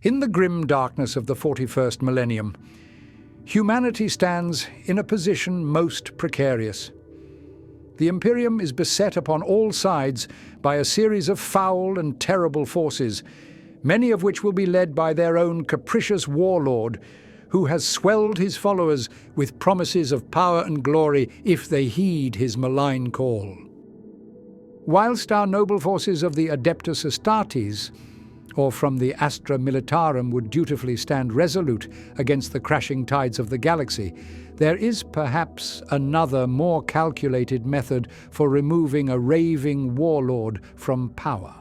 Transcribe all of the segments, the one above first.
In the grim darkness of the 41st millennium, humanity stands in a position most precarious. The Imperium is beset upon all sides by a series of foul and terrible forces, many of which will be led by their own capricious warlord, who has swelled his followers with promises of power and glory if they heed his malign call. Whilst our noble forces of the Adeptus Astartes, or from the Astra Militarum, would dutifully stand resolute against the crashing tides of the galaxy, there is perhaps another more calculated method for removing a raving warlord from power.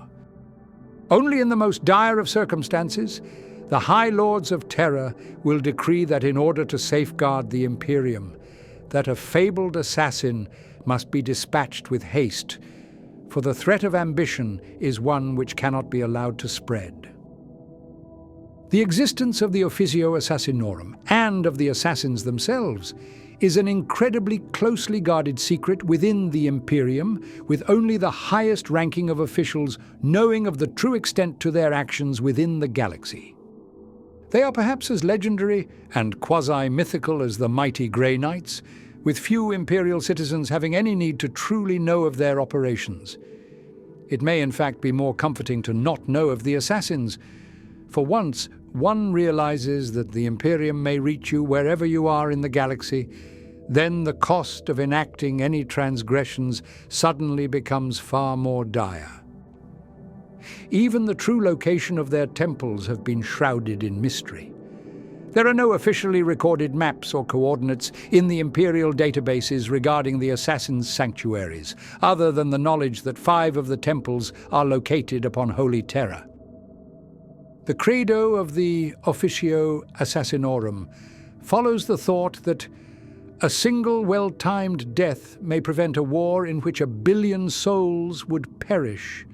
Only in the most dire of circumstances, the High Lords of Terror will decree that in order to safeguard the Imperium, that a fabled assassin must be dispatched with haste, for the threat of ambition is one which cannot be allowed to spread. The existence of the Officio Assassinorum and of the assassins themselves is an incredibly closely guarded secret within the Imperium, with only the highest ranking of officials knowing of the true extent to their actions within the galaxy. They are perhaps as legendary and quasi-mythical as the mighty Grey Knights, with few Imperial citizens having any need to truly know of their operations. It may in fact be more comforting to not know of the assassins. For once, one realizes that the Imperium may reach you wherever you are in the galaxy, then the cost of enacting any transgressions suddenly becomes far more dire. Even the true location of their temples have been shrouded in mystery. There are no officially recorded maps or coordinates in the Imperial databases regarding the assassins' sanctuaries, other than the knowledge that 5 of the temples are located upon Holy Terra. The credo of the Officio Assassinorum follows the thought that a single well-timed death may prevent a war in which 1 billion souls would perish.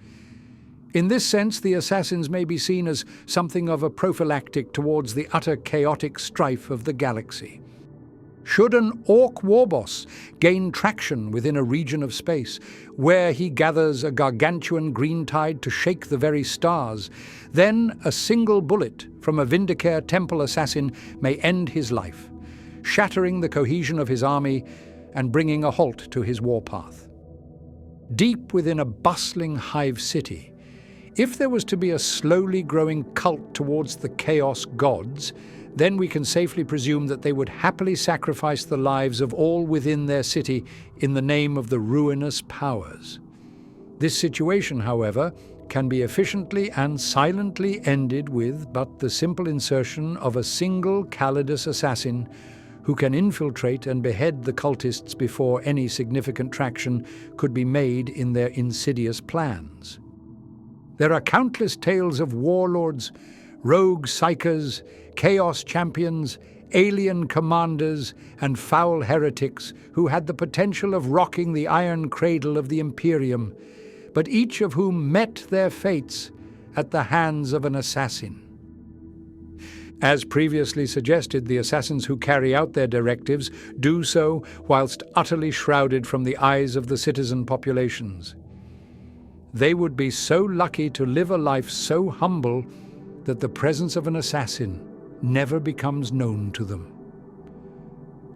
In this sense, the assassins may be seen as something of a prophylactic towards the utter chaotic strife of the galaxy. Should an orc warboss gain traction within a region of space, where he gathers a gargantuan green tide to shake the very stars, then a single bullet from a Vindicare temple assassin may end his life, shattering the cohesion of his army and bringing a halt to his warpath. Deep within a bustling hive city, if there was to be a slowly growing cult towards the chaos gods, then we can safely presume that they would happily sacrifice the lives of all within their city in the name of the ruinous powers. This situation, however, can be efficiently and silently ended with but the simple insertion of a single Callidus assassin who can infiltrate and behead the cultists before any significant traction could be made in their insidious plans. There are countless tales of warlords, rogue psychers, chaos champions, alien commanders, and foul heretics who had the potential of rocking the iron cradle of the Imperium, but each of whom met their fates at the hands of an assassin. As previously suggested, the assassins who carry out their directives do so whilst utterly shrouded from the eyes of the citizen populations. They would be so lucky to live a life so humble that the presence of an assassin never becomes known to them.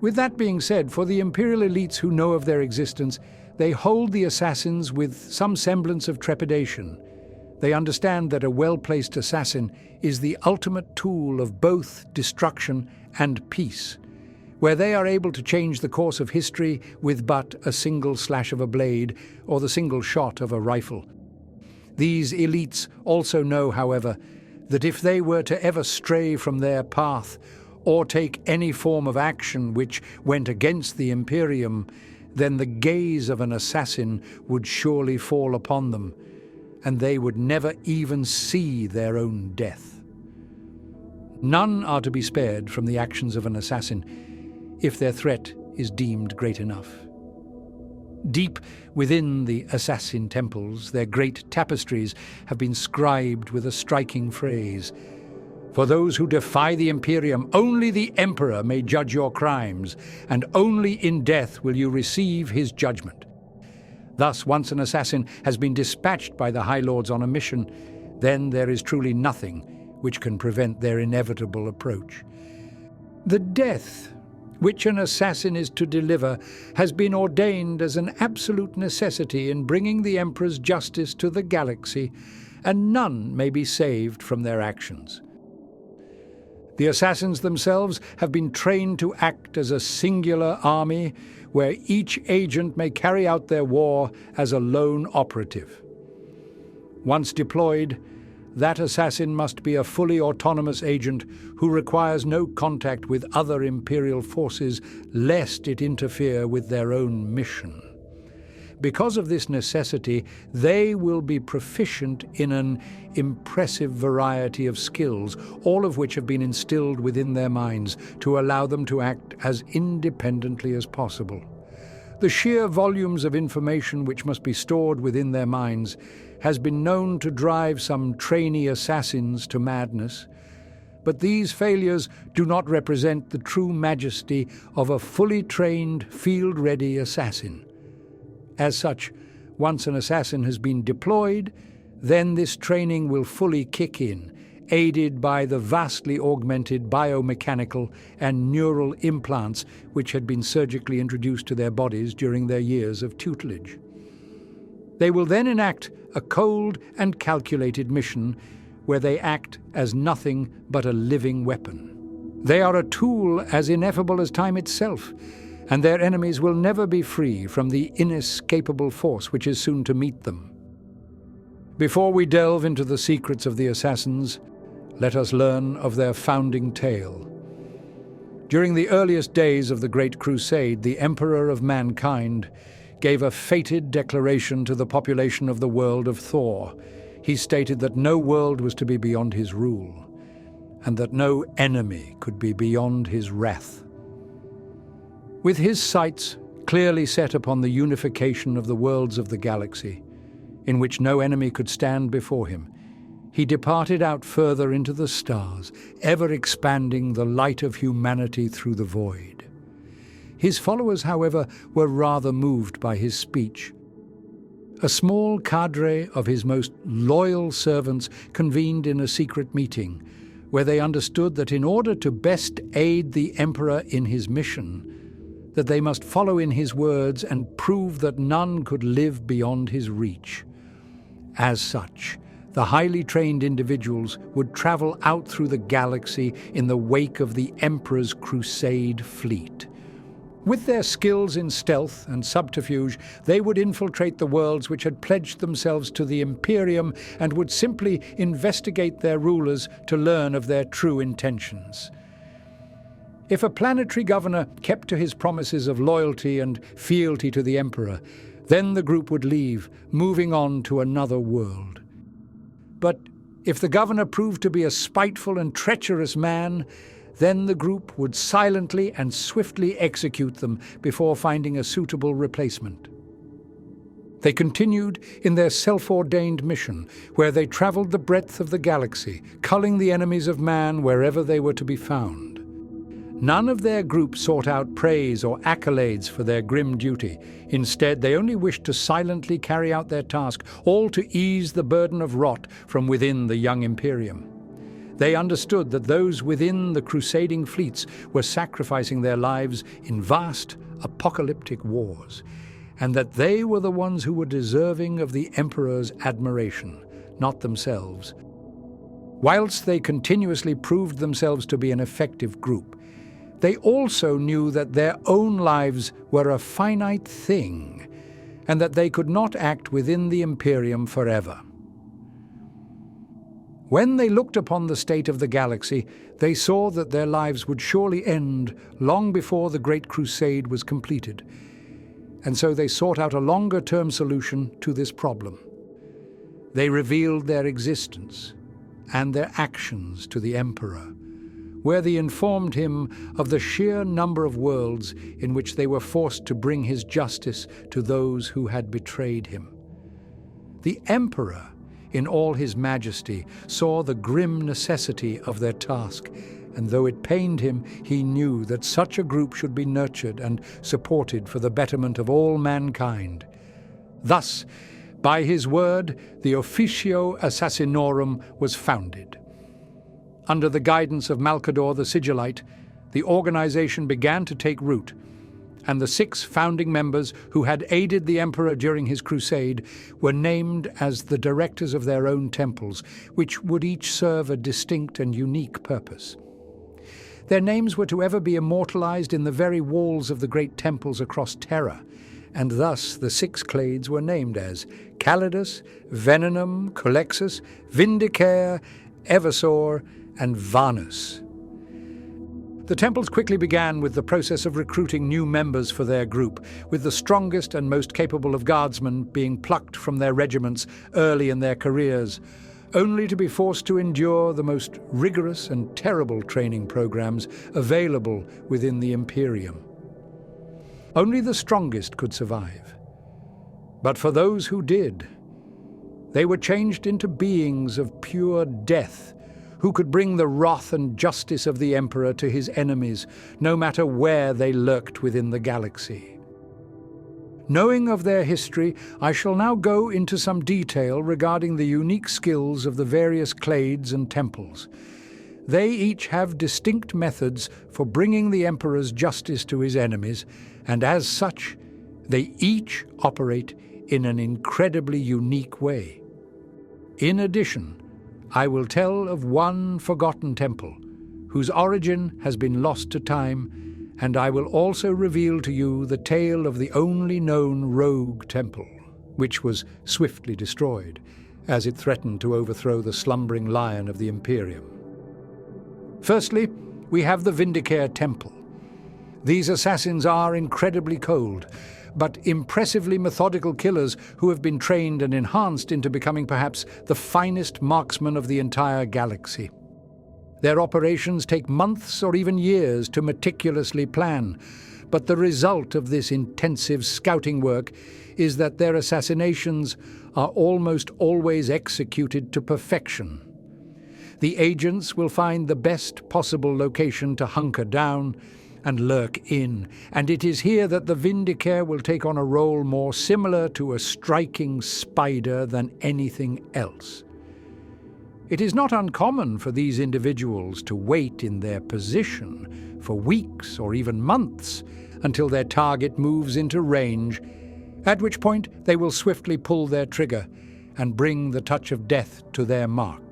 With that being said, for the Imperial elites who know of their existence, they hold the assassins with some semblance of trepidation. They understand that a well-placed assassin is the ultimate tool of both destruction and peace, where they are able to change the course of history with but a single slash of a blade or the single shot of a rifle. These elites also know, however, that if they were to ever stray from their path or take any form of action which went against the Imperium, then the gaze of an assassin would surely fall upon them, and they would never even see their own death. None are to be spared from the actions of an assassin, if their threat is deemed great enough. Deep within the assassin temples, their great tapestries have been scribed with a striking phrase: "For those who defy the Imperium, only the Emperor may judge your crimes, and only in death will you receive his judgment." Thus, once an assassin has been dispatched by the High Lords on a mission, then there is truly nothing which can prevent their inevitable approach. The death which an assassin is to deliver has been ordained as an absolute necessity in bringing the Emperor's justice to the galaxy, and none may be saved from their actions. The assassins themselves have been trained to act as a singular army, where each agent may carry out their war as a lone operative. Once deployed, that assassin must be a fully autonomous agent who requires no contact with other Imperial forces, lest it interfere with their own mission. Because of this necessity, they will be proficient in an impressive variety of skills, all of which have been instilled within their minds to allow them to act as independently as possible. The sheer volumes of information which must be stored within their minds has been known to drive some trainee assassins to madness, but these failures do not represent the true majesty of a fully trained, field-ready assassin. As such, once an assassin has been deployed, then this training will fully kick in, aided by the vastly augmented biomechanical and neural implants which had been surgically introduced to their bodies during their years of tutelage. They will then enact a cold and calculated mission where they act as nothing but a living weapon. They are a tool as ineffable as time itself, and their enemies will never be free from the inescapable force which is soon to meet them. Before we delve into the secrets of the assassins, let us learn of their founding tale. During the earliest days of the Great Crusade, the Emperor of mankind gave a fated declaration to the population of the world of Thor. He stated that no world was to be beyond his rule, and that no enemy could be beyond his wrath. With his sights clearly set upon the unification of the worlds of the galaxy, in which no enemy could stand before him, he departed out further into the stars, ever expanding the light of humanity through the void. His followers, however, were rather moved by his speech. A small cadre of his most loyal servants convened in a secret meeting, where they understood that in order to best aid the Emperor in his mission, that they must follow in his words and prove that none could live beyond his reach. As such, the highly trained individuals would travel out through the galaxy in the wake of the Emperor's crusade fleet. With their skills in stealth and subterfuge, they would infiltrate the worlds which had pledged themselves to the Imperium and would simply investigate their rulers to learn of their true intentions. If a planetary governor kept to his promises of loyalty and fealty to the Emperor, then the group would leave, moving on to another world. But if the governor proved to be a spiteful and treacherous man, then the group would silently and swiftly execute them before finding a suitable replacement. They continued in their self-ordained mission, where they traveled the breadth of the galaxy, culling the enemies of man wherever they were to be found. None of their group sought out praise or accolades for their grim duty. Instead, they only wished to silently carry out their task, all to ease the burden of rot from within the young Imperium. They understood that those within the crusading fleets were sacrificing their lives in vast, apocalyptic wars, and that they were the ones who were deserving of the Emperor's admiration, not themselves. Whilst they continuously proved themselves to be an effective group, they also knew that their own lives were a finite thing, and that they could not act within the Imperium forever. When they looked upon the state of the galaxy, they saw that their lives would surely end long before the Great Crusade was completed, and so they sought out a longer-term solution to this problem. They revealed their existence and their actions to the Emperor, where they informed him of the sheer number of worlds in which they were forced to bring his justice to those who had betrayed him. The Emperor, in all his majesty, saw the grim necessity of their task, and though it pained him, he knew that such a group should be nurtured and supported for the betterment of all mankind. Thus, by his word, the Officio Assassinorum was founded. Under the guidance of Malcador the Sigillite, the organization began to take root, and the 6 founding members who had aided the Emperor during his crusade were named as the directors of their own temples, which would each serve a distinct and unique purpose. Their names were to ever be immortalized in the very walls of the great temples across Terra, and thus the 6 clades were named as Callidus, Venenum, Culexus, Vindicare, Eversor, and Vanus. The temples quickly began with the process of recruiting new members for their group, with the strongest and most capable of guardsmen being plucked from their regiments early in their careers, only to be forced to endure the most rigorous and terrible training programs available within the Imperium. Only the strongest could survive. But for those who did, they were changed into beings of pure death, who could bring the wrath and justice of the Emperor to his enemies, no matter where they lurked within the galaxy. Knowing of their history, I shall now go into some detail regarding the unique skills of the various clades and temples. They each have distinct methods for bringing the Emperor's justice to his enemies, and as such, they each operate in an incredibly unique way. In addition, I will tell of one forgotten temple, whose origin has been lost to time, and I will also reveal to you the tale of the only known rogue temple, which was swiftly destroyed, as it threatened to overthrow the slumbering lion of the Imperium. Firstly, we have the Vindicare temple. These assassins are incredibly cold, but impressively methodical killers who have been trained and enhanced into becoming perhaps the finest marksmen of the entire galaxy. Their operations take months or even years to meticulously plan, but the result of this intensive scouting work is that their assassinations are almost always executed to perfection. The agents will find the best possible location to hunker down and lurk in, and it is here that the Vindicare will take on a role more similar to a striking spider than anything else. It is not uncommon for these individuals to wait in their position for weeks or even months until their target moves into range, at which point they will swiftly pull their trigger and bring the touch of death to their mark.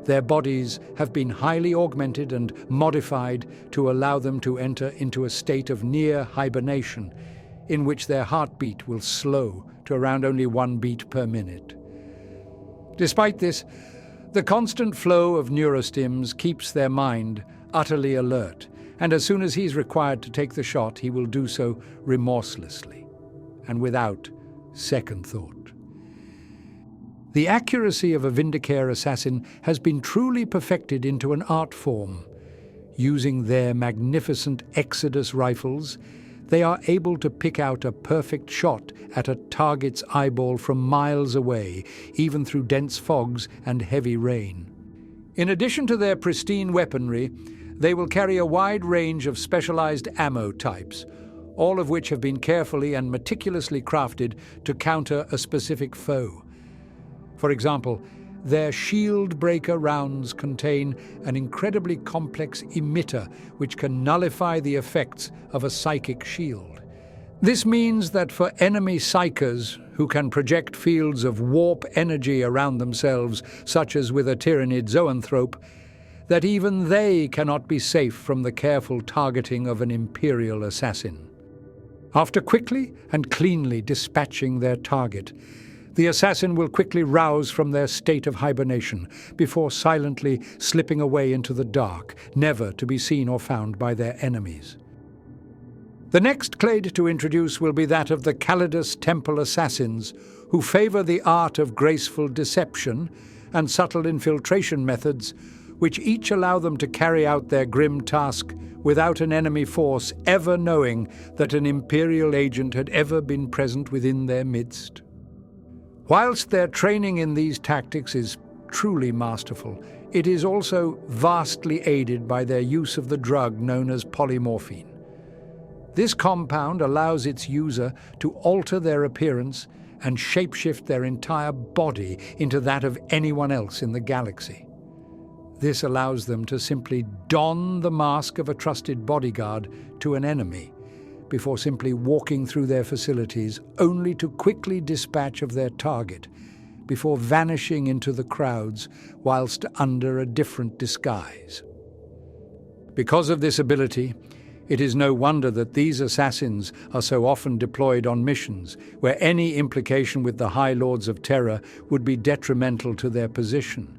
Their bodies have been highly augmented and modified to allow them to enter into a state of near hibernation, in which their heartbeat will slow to around only 1 beat per minute. Despite this, the constant flow of neurostims keeps their mind utterly alert, and as soon as he's required to take the shot, he will do so remorselessly and without second thought. The accuracy of a Vindicare assassin has been truly perfected into an art form. Using their magnificent Exodus rifles, they are able to pick out a perfect shot at a target's eyeball from miles away, even through dense fogs and heavy rain. In addition to their pristine weaponry, they will carry a wide range of specialized ammo types, all of which have been carefully and meticulously crafted to counter a specific foe. For example, their shield breaker rounds contain an incredibly complex emitter which can nullify the effects of a psychic shield. This means that for enemy psychers who can project fields of warp energy around themselves, such as with a tyrannid zoanthrope, that even they cannot be safe from the careful targeting of an Imperial assassin. After quickly and cleanly dispatching their target, the assassin will quickly rouse from their state of hibernation before silently slipping away into the dark, never to be seen or found by their enemies. The next clade to introduce will be that of the Callidus Temple Assassins, who favor the art of graceful deception and subtle infiltration methods, which each allow them to carry out their grim task without an enemy force ever knowing that an Imperial agent had ever been present within their midst. Whilst their training in these tactics is truly masterful, it is also vastly aided by their use of the drug known as polymorphine. This compound allows its user to alter their appearance and shapeshift their entire body into that of anyone else in the galaxy. This allows them to simply don the mask of a trusted bodyguard to an enemy, before simply walking through their facilities, only to quickly dispatch of their target, before vanishing into the crowds whilst under a different disguise. Because of this ability, it is no wonder that these assassins are so often deployed on missions where any implication with the High Lords of Terror would be detrimental to their position.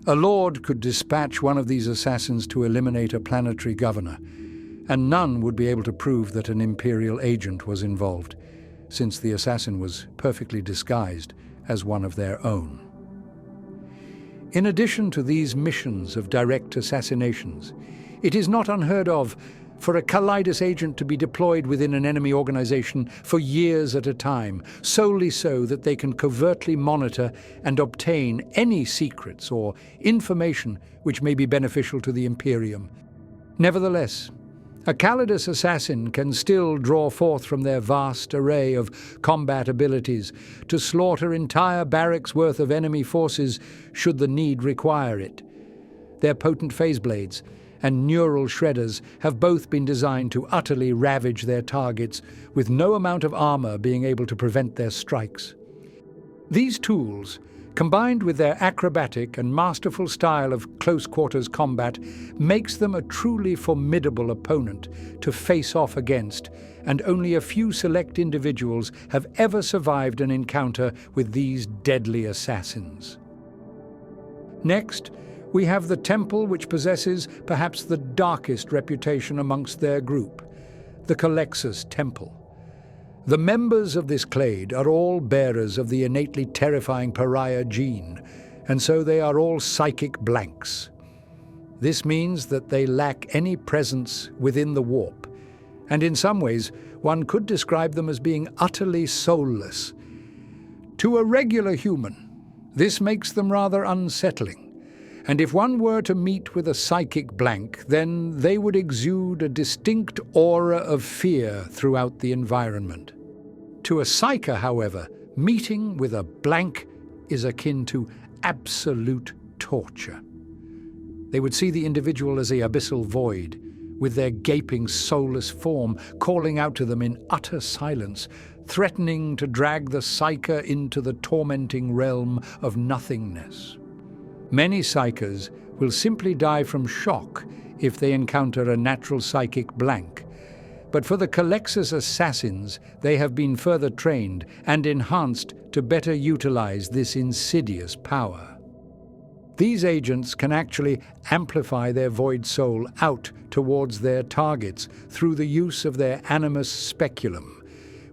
A lord could dispatch one of these assassins to eliminate a planetary governor, and none would be able to prove that an Imperial agent was involved, since the assassin was perfectly disguised as one of their own. In addition to these missions of direct assassinations, it is not unheard of for a Callidus agent to be deployed within an enemy organization for years at a time, solely so that they can covertly monitor and obtain any secrets or information which may be beneficial to the Imperium. Nevertheless, a Callidus assassin can still draw forth from their vast array of combat abilities to slaughter entire barracks worth of enemy forces should the need require it. Their potent phase blades and neural shredders have both been designed to utterly ravage their targets, with no amount of armor being able to prevent their strikes. These tools, combined with their acrobatic and masterful style of close-quarters combat, makes them a truly formidable opponent to face off against, and only a few select individuals have ever survived an encounter with these deadly assassins. Next, we have the temple which possesses perhaps the darkest reputation amongst their group, the Culexus temple. The members of this clade are all bearers of the innately terrifying pariah gene, and so they are all psychic blanks. This means that they lack any presence within the warp, and in some ways one could describe them as being utterly soulless. To a regular human, this makes them rather unsettling. And if one were to meet with a psychic blank, then they would exude a distinct aura of fear throughout the environment. To a psyker, however, meeting with a blank is akin to absolute torture. They would see the individual as a abyssal void, with their gaping, soulless form calling out to them in utter silence, threatening to drag the psyker into the tormenting realm of nothingness. Many psykers will simply die from shock if they encounter a natural psychic blank, but for the Culexus assassins, they have been further trained and enhanced to better utilize this insidious power. These agents can actually amplify their void soul out towards their targets through the use of their Animus speculum,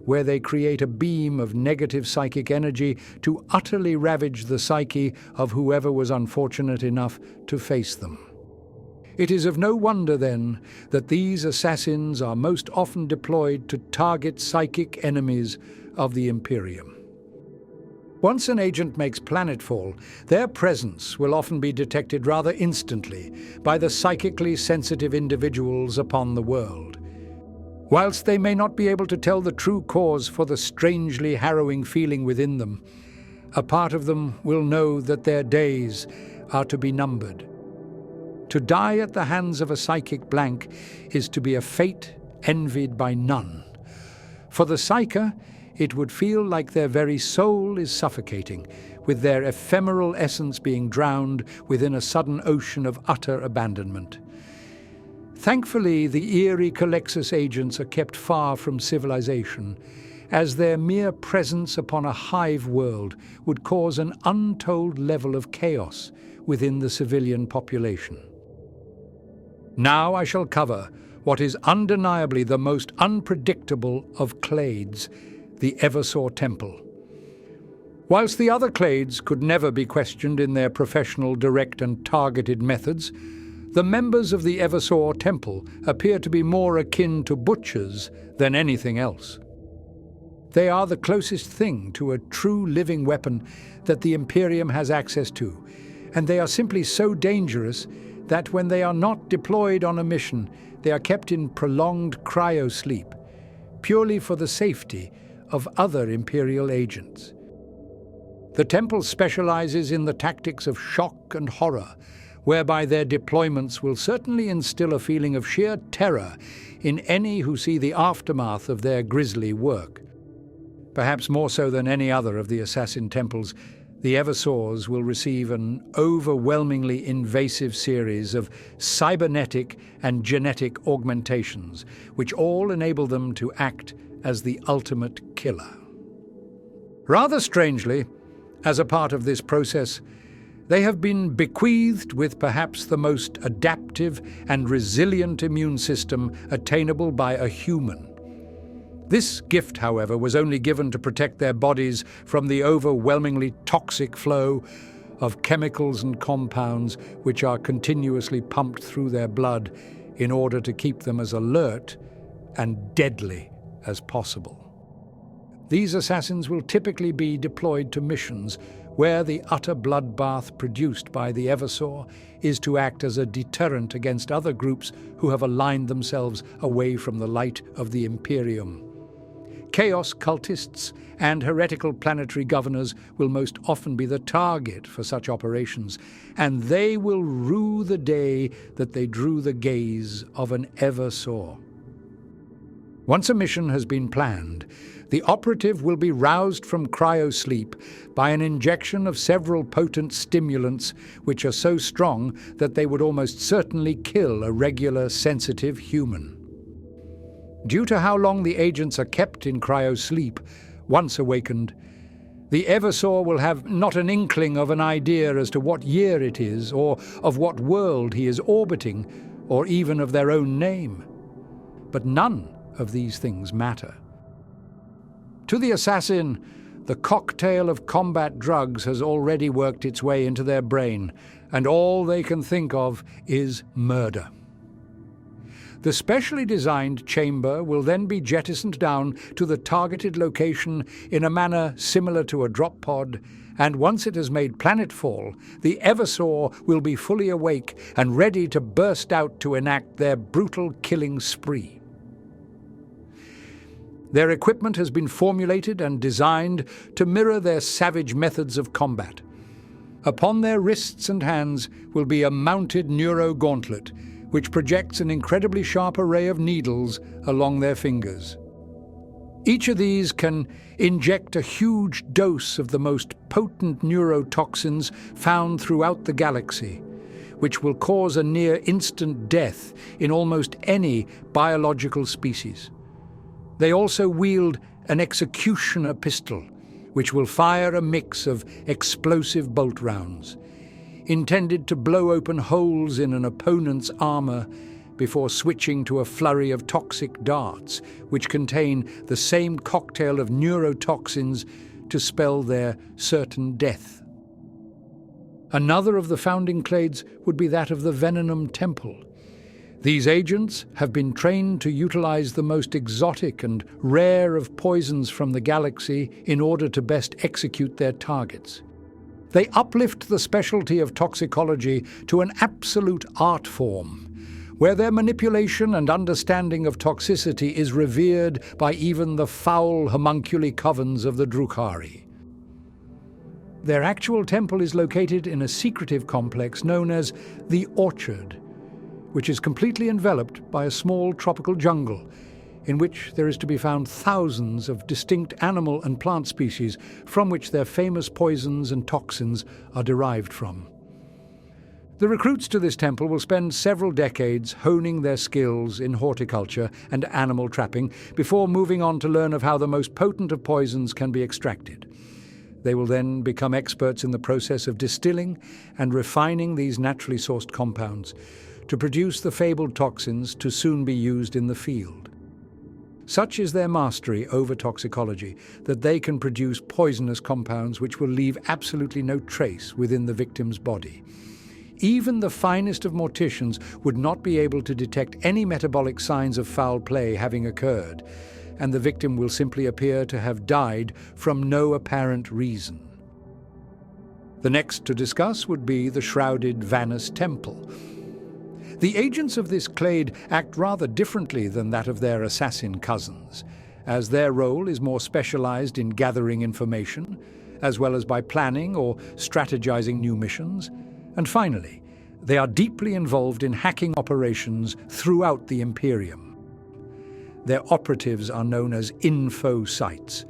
where they create a beam of negative psychic energy to utterly ravage the psyche of whoever was unfortunate enough to face them. It is of no wonder, then, that these assassins are most often deployed to target psychic enemies of the Imperium. Once an agent makes planetfall, their presence will often be detected rather instantly by the psychically sensitive individuals upon the world. Whilst they may not be able to tell the true cause for the strangely harrowing feeling within them, a part of them will know that their days are to be numbered. To die at the hands of a psychic blank is to be a fate envied by none. For the psyker, it would feel like their very soul is suffocating, with their ephemeral essence being drowned within a sudden ocean of utter abandonment. Thankfully, the eerie Culexus agents are kept far from civilization, as their mere presence upon a hive world would cause an untold level of chaos within the civilian population. Now I shall cover what is undeniably the most unpredictable of clades, the Eversor temple. Whilst the other clades could never be questioned in their professional, direct and targeted methods, the members of the Eversor temple appear to be more akin to butchers than anything else. They are the closest thing to a true living weapon that the Imperium has access to, and they are simply so dangerous that when they are not deployed on a mission, they are kept in prolonged cryosleep, purely for the safety of other Imperial agents. The temple specializes in the tactics of shock and horror, whereby their deployments will certainly instill a feeling of sheer terror in any who see the aftermath of their grisly work. Perhaps more so than any other of the assassin temples, the Eversors will receive an overwhelmingly invasive series of cybernetic and genetic augmentations, which all enable them to act as the ultimate killer. Rather strangely, as a part of this process, they have been bequeathed with perhaps the most adaptive and resilient immune system attainable by a human. This gift, however, was only given to protect their bodies from the overwhelmingly toxic flow of chemicals and compounds which are continuously pumped through their blood in order to keep them as alert and deadly as possible. These assassins will typically be deployed to missions where the utter bloodbath produced by the Eversor is to act as a deterrent against other groups who have aligned themselves away from the light of the Imperium. Chaos cultists and heretical planetary governors will most often be the target for such operations, and they will rue the day that they drew the gaze of an Eversor. Once a mission has been planned, the operative will be roused from cryosleep by an injection of several potent stimulants which are so strong that they would almost certainly kill a regular, sensitive human. Due to how long the agents are kept in cryosleep, once awakened, the Eversor will have not an inkling of an idea as to what year it is, or of what world he is orbiting, or even of their own name. But none of these things matter. To the assassin, the cocktail of combat drugs has already worked its way into their brain, and all they can think of is murder. The specially designed chamber will then be jettisoned down to the targeted location in a manner similar to a drop pod, and once it has made planetfall, the Eversor will be fully awake and ready to burst out to enact their brutal killing spree. Their equipment has been formulated and designed to mirror their savage methods of combat. Upon their wrists and hands will be a mounted neuro-gauntlet, which projects an incredibly sharp array of needles along their fingers. Each of these can inject a huge dose of the most potent neurotoxins found throughout the galaxy, which will cause a near-instant death in almost any biological species. They also wield an executioner pistol, which will fire a mix of explosive bolt rounds, intended to blow open holes in an opponent's armor before switching to a flurry of toxic darts, which contain the same cocktail of neurotoxins to spell their certain death. Another of the founding clades would be that of the Venenum Temple. These agents have been trained to utilize the most exotic and rare of poisons from the galaxy in order to best execute their targets. They uplift the specialty of toxicology to an absolute art form, where their manipulation and understanding of toxicity is revered by even the foul homunculi covens of the Drukhari. Their actual temple is located in a secretive complex known as the Orchard, which is completely enveloped by a small tropical jungle, in which there is to be found thousands of distinct animal and plant species from which their famous poisons and toxins are derived from. The recruits to this temple will spend several decades honing their skills in horticulture and animal trapping before moving on to learn of how the most potent of poisons can be extracted. They will then become experts in the process of distilling and refining these naturally sourced compounds to produce the fabled toxins to soon be used in the field. Such is their mastery over toxicology that they can produce poisonous compounds which will leave absolutely no trace within the victim's body. Even the finest of morticians would not be able to detect any metabolic signs of foul play having occurred, and the victim will simply appear to have died from no apparent reason. The next to discuss would be the shrouded Vanus Temple. The agents of this clade act rather differently than that of their assassin cousins, as their role is more specialized in gathering information, as well as by planning or strategizing new missions. And finally, They are deeply involved in hacking operations throughout the Imperium. Their operatives are known as info sites,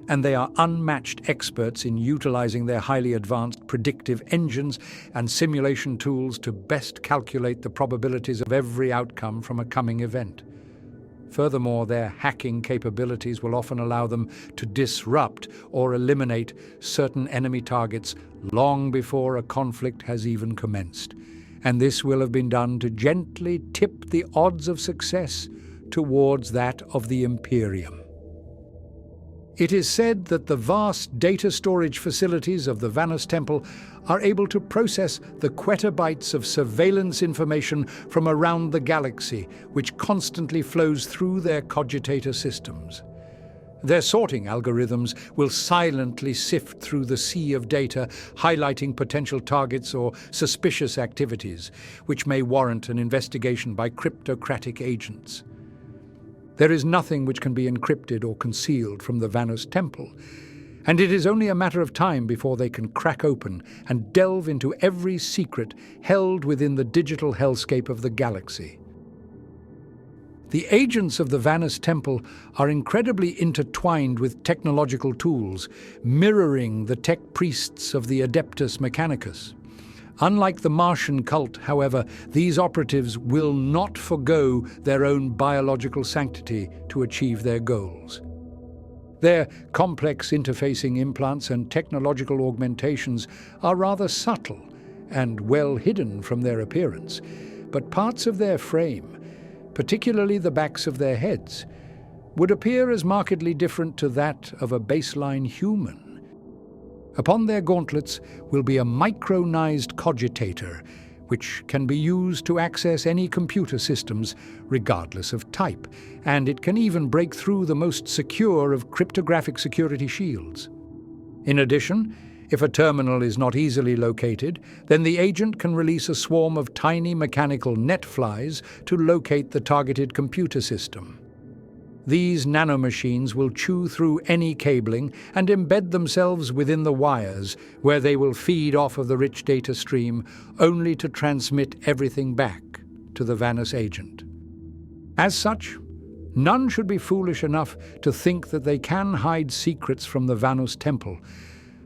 and they are unmatched experts in utilizing their highly advanced predictive engines and simulation tools to best calculate the probabilities of every outcome from a coming event. Furthermore, their hacking capabilities will often allow them to disrupt or eliminate certain enemy targets long before a conflict has even commenced. And this will have been done to gently tip the odds of success towards that of the Imperium. It is said that the vast data storage facilities of the Vanus Temple are able to process the quetabytes of surveillance information from around the galaxy, which constantly flows through their cogitator systems. Their sorting algorithms will silently sift through the sea of data, highlighting potential targets or suspicious activities, which may warrant an investigation by cryptocratic agents. There is nothing which can be encrypted or concealed from the Vanus Temple, and it is only a matter of time before they can crack open and delve into every secret held within the digital hellscape of the galaxy. The agents of the Vanus Temple are incredibly intertwined with technological tools, mirroring the tech priests of the Adeptus Mechanicus. Unlike the Martian cult, however, these operatives will not forgo their own biological sanctity to achieve their goals. Their complex interfacing implants and technological augmentations are rather subtle and well hidden from their appearance, but parts of their frame, particularly the backs of their heads, would appear as markedly different to that of a baseline human. Upon their gauntlets will be a micronized cogitator, which can be used to access any computer systems, regardless of type, and it can even break through the most secure of cryptographic security shields. In addition, if a terminal is not easily located, then the agent can release a swarm of tiny mechanical netflies to locate the targeted computer system. These nanomachines will chew through any cabling and embed themselves within the wires, where they will feed off of the rich data stream, only to transmit everything back to the Vanus agent. As such, none should be foolish enough to think that they can hide secrets from the Vanus Temple,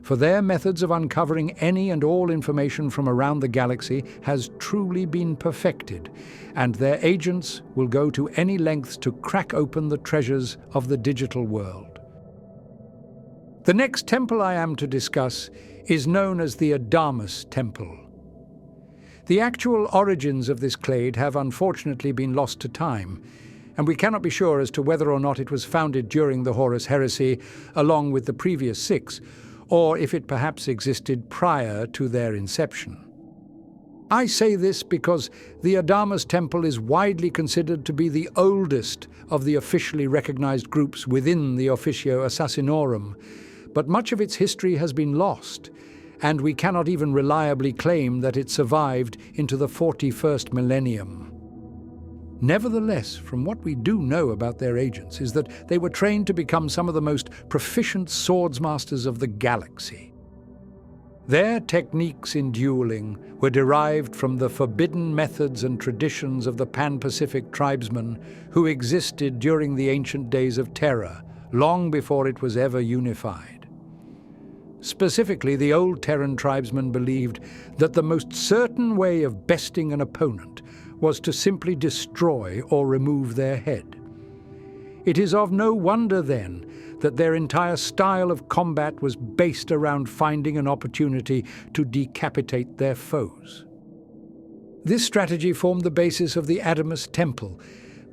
for their methods of uncovering any and all information from around the galaxy has truly been perfected, and their agents will go to any lengths to crack open the treasures of the digital world. The next temple I am to discuss is known as the Adamus Temple. The actual origins of this clade have unfortunately been lost to time, and we cannot be sure as to whether or not it was founded during the Horus Heresy along with the previous 6, or if it perhaps existed prior to their inception. I say this because the Adamus Temple is widely considered to be the oldest of the officially recognized groups within the Officio Assassinorum, but much of its history has been lost, and we cannot even reliably claim that it survived into the 41st millennium. Nevertheless, from what we do know about their agents is that they were trained to become some of the most proficient swordsmasters of the galaxy. Their techniques in dueling were derived from the forbidden methods and traditions of the Pan-Pacific tribesmen who existed during the ancient days of Terra, long before it was ever unified. Specifically, the old Terran tribesmen believed that the most certain way of besting an opponent was to simply destroy or remove their head. It is of no wonder, then, that their entire style of combat was based around finding an opportunity to decapitate their foes. This strategy formed the basis of the Adamus Temple,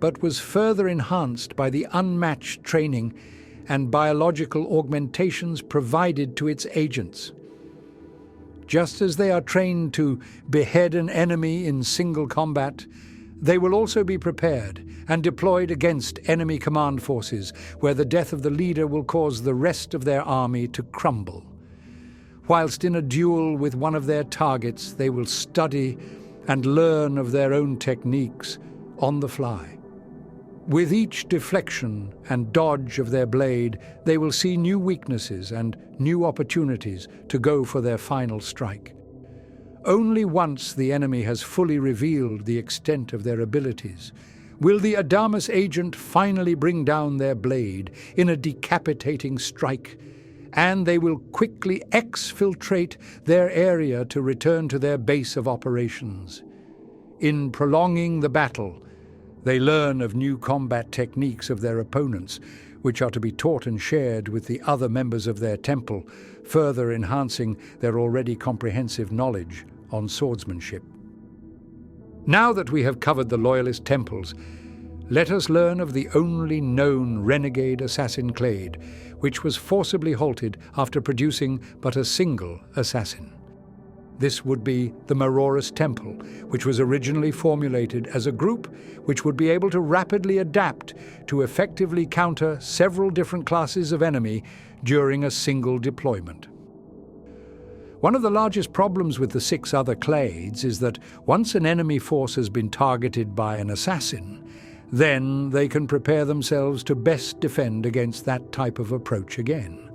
but was further enhanced by the unmatched training and biological augmentations provided to its agents. Just as they are trained to behead an enemy in single combat, they will also be prepared and deployed against enemy command forces, where the death of the leader will cause the rest of their army to crumble. Whilst in a duel with one of their targets, they will study and learn of their own techniques on the fly. With each deflection and dodge of their blade, they will see new weaknesses and new opportunities to go for their final strike. only once the enemy has fully revealed the extent of their abilities will the Adamus agent finally bring down their blade in a decapitating strike, and they will quickly exfiltrate their area to return to their base of operations. In prolonging the battle, they learn of new combat techniques of their opponents, which are to be taught and shared with the other members of their temple, further enhancing their already comprehensive knowledge on swordsmanship. Now that we have covered the Loyalist temples, let us learn of the only known renegade assassin clade, which was forcibly halted after producing but a single assassin. This would be the Maerorus Temple, which was originally formulated as a group which would be able to rapidly adapt to effectively counter several different classes of enemy during a single deployment. One of the largest problems with the 6 other clades is that once an enemy force has been targeted by an assassin, then they can prepare themselves to best defend against that type of approach again.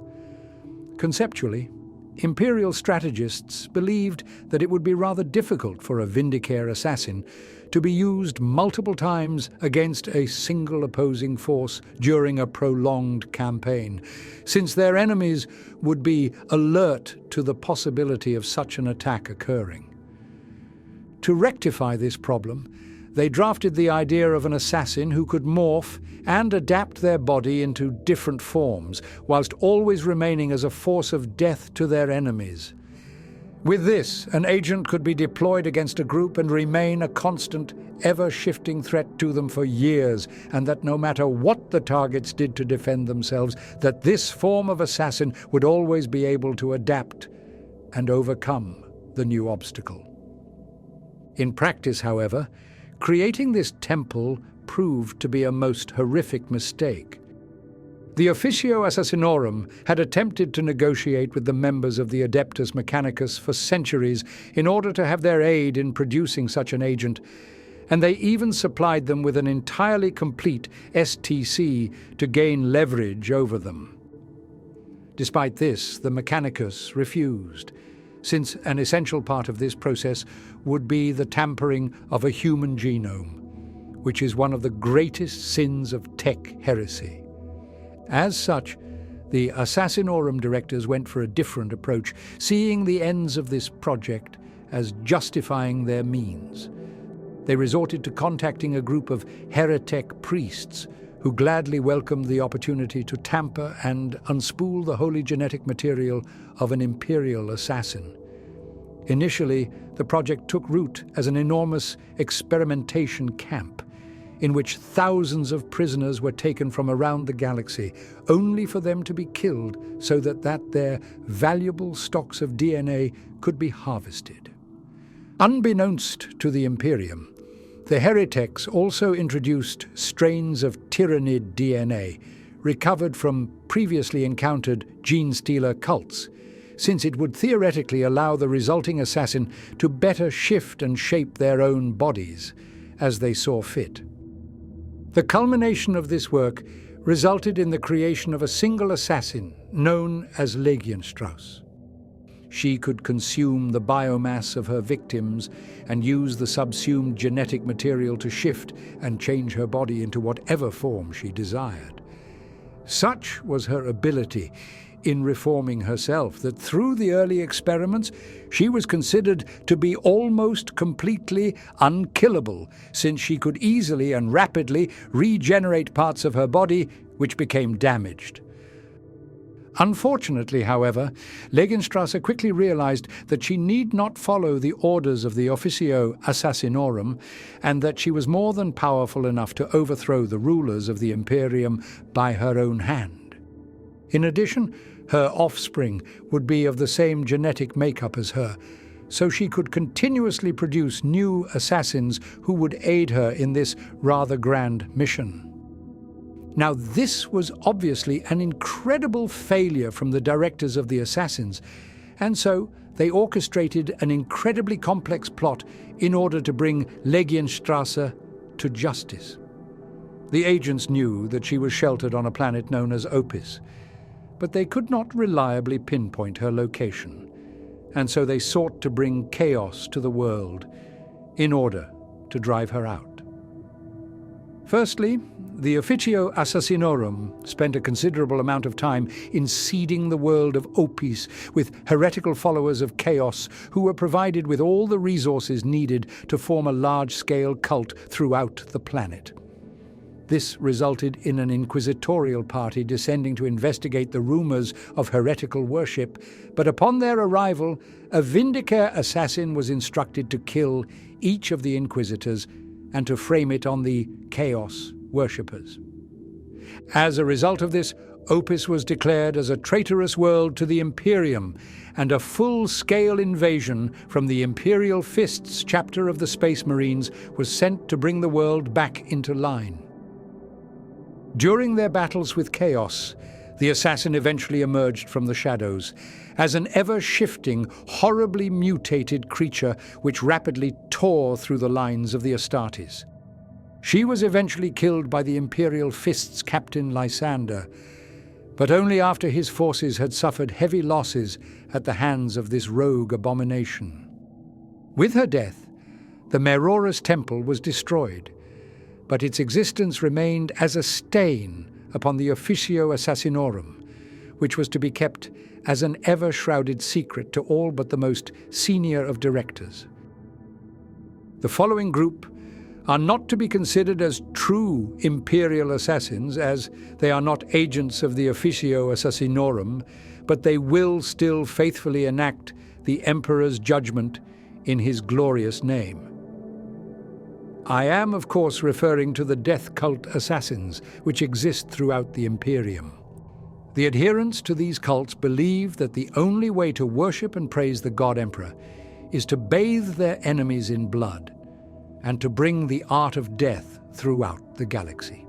Conceptually, Imperial strategists believed that it would be rather difficult for a Vindicare assassin to be used multiple times against a single opposing force during a prolonged campaign, since their enemies would be alert to the possibility of such an attack occurring. To rectify this problem, they drafted the idea of an assassin who could morph and adapt their body into different forms, whilst always remaining as a force of death to their enemies. With this, an agent could be deployed against a group and remain a constant, ever-shifting threat to them for years, and that no matter what the targets did to defend themselves, that this form of assassin would always be able to adapt and overcome the new obstacle. In practice, however, creating this temple proved to be a most horrific mistake. The Officio Assassinorum had attempted to negotiate with the members of the Adeptus Mechanicus for centuries in order to have their aid in producing such an agent, and they even supplied them with an entirely complete STC to gain leverage over them. Despite this, the Mechanicus refused, since an essential part of this process would be the tampering of a human genome, which is one of the greatest sins of tech heresy. As such, the Assassinorum directors went for a different approach, seeing the ends of this project as justifying their means. They resorted to contacting a group of heretic priests who gladly welcomed the opportunity to tamper and unspool the holy genetic material of an Imperial assassin. Initially, the project took root as an enormous experimentation camp, in which thousands of prisoners were taken from around the galaxy, only for them to be killed so that their valuable stocks of DNA could be harvested. Unbeknownst to the Imperium, the heretics also introduced strains of tyrannid DNA, recovered from previously encountered gene-stealer cults, since it would theoretically allow the resulting assassin to better shift and shape their own bodies as they saw fit. The culmination of this work resulted in the creation of a single assassin known as Legienstrauss. She could consume the biomass of her victims and use the subsumed genetic material to shift and change her body into whatever form she desired. Such was her ability in reforming herself that through the early experiments she was considered to be almost completely unkillable, since she could easily and rapidly regenerate parts of her body which became damaged. Unfortunately, however, Legienstrasse quickly realized that she need not follow the orders of the Officio Assassinorum, and that she was more than powerful enough to overthrow the rulers of the Imperium by her own hand. In addition, her offspring would be of the same genetic makeup as her, so she could continuously produce new assassins who would aid her in this rather grand mission. Now, this was obviously an incredible failure from the directors of the assassins, and so they orchestrated an incredibly complex plot in order to bring Legienstrasse to justice. The agents knew that she was sheltered on a planet known as Opis, but they could not reliably pinpoint her location, and so they sought to bring chaos to the world in order to drive her out. Firstly, the Officio Assassinorum spent a considerable amount of time in seeding the world of Opis with heretical followers of chaos who were provided with all the resources needed to form a large-scale cult throughout the planet. This resulted in an inquisitorial party descending to investigate the rumors of heretical worship, but upon their arrival, a Vindicare assassin was instructed to kill each of the inquisitors and to frame it on the chaos worshippers. As a result of this, Opis was declared as a traitorous world to the Imperium, and a full-scale invasion from the Imperial Fists chapter of the Space Marines was sent to bring the world back into line. During their battles with chaos, the assassin eventually emerged from the shadows as an ever-shifting, horribly mutated creature which rapidly tore through the lines of the Astartes. She was eventually killed by the Imperial Fists captain Lysander, but only after his forces had suffered heavy losses at the hands of this rogue abomination. With her death, the Maerorus temple was destroyed, but its existence remained as a stain upon the Officio Assassinorum, which was to be kept as an ever-shrouded secret to all but the most senior of directors. The following group are not to be considered as true Imperial assassins, as they are not agents of the Officio Assassinorum, but they will still faithfully enact the Emperor's judgment in his glorious name. I am, of course, referring to the death cult assassins, which exist throughout the Imperium. The adherents to these cults believe that the only way to worship and praise the God Emperor is to bathe their enemies in blood and to bring the art of death throughout the galaxy.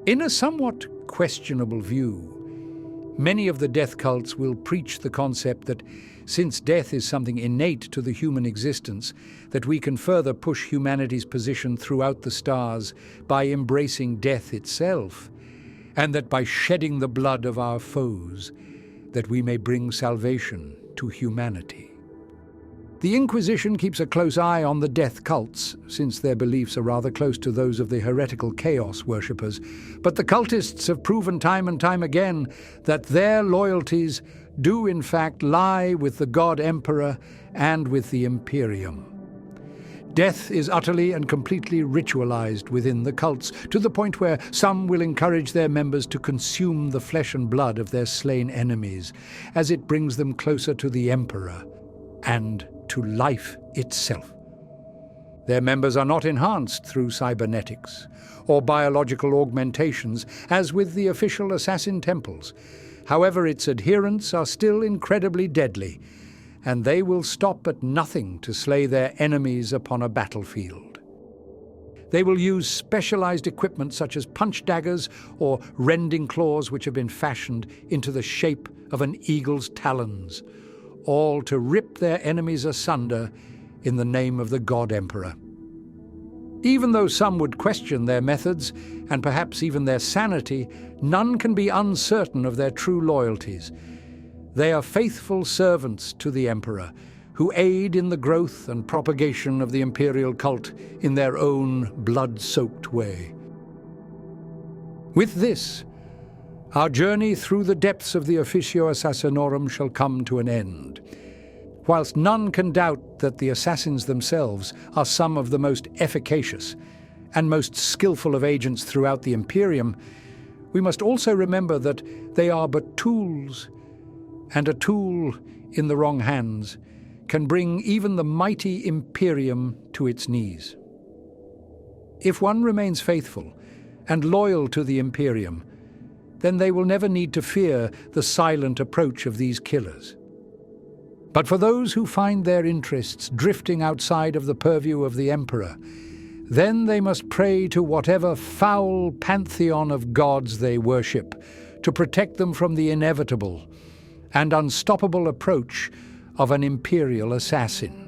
In a somewhat questionable view, many of the death cults will preach the concept that since death is something innate to the human existence, that we can further push humanity's position throughout the stars by embracing death itself, and that by shedding the blood of our foes, that we may bring salvation to humanity. The Inquisition keeps a close eye on the death cults, since their beliefs are rather close to those of the heretical chaos worshippers, but the cultists have proven time and time again that their loyalties do in fact lie with the God Emperor and with the Imperium. Death is utterly and completely ritualized within the cults, to the point where some will encourage their members to consume the flesh and blood of their slain enemies, as it brings them closer to the Emperor and to life itself. Their members are not enhanced through cybernetics or biological augmentations, as with the official assassin temples. However, its adherents are still incredibly deadly, and they will stop at nothing to slay their enemies upon a battlefield. They will use specialized equipment such as punch daggers or rending claws which have been fashioned into the shape of an eagle's talons, all to rip their enemies asunder in the name of the God Emperor. Even though some would question their methods, and perhaps even their sanity, none can be uncertain of their true loyalties. They are faithful servants to the Emperor, who aid in the growth and propagation of the Imperial cult in their own blood-soaked way. With this, our journey through the depths of the Officio Assassinorum shall come to an end. Whilst none can doubt that the assassins themselves are some of the most efficacious and most skillful of agents throughout the Imperium, we must also remember that they are but tools, and a tool in the wrong hands can bring even the mighty Imperium to its knees. If one remains faithful and loyal to the Imperium, then they will never need to fear the silent approach of these killers. But for those who find their interests drifting outside of the purview of the Emperor, then they must pray to whatever foul pantheon of gods they worship to protect them from the inevitable and unstoppable approach of an Imperial assassin.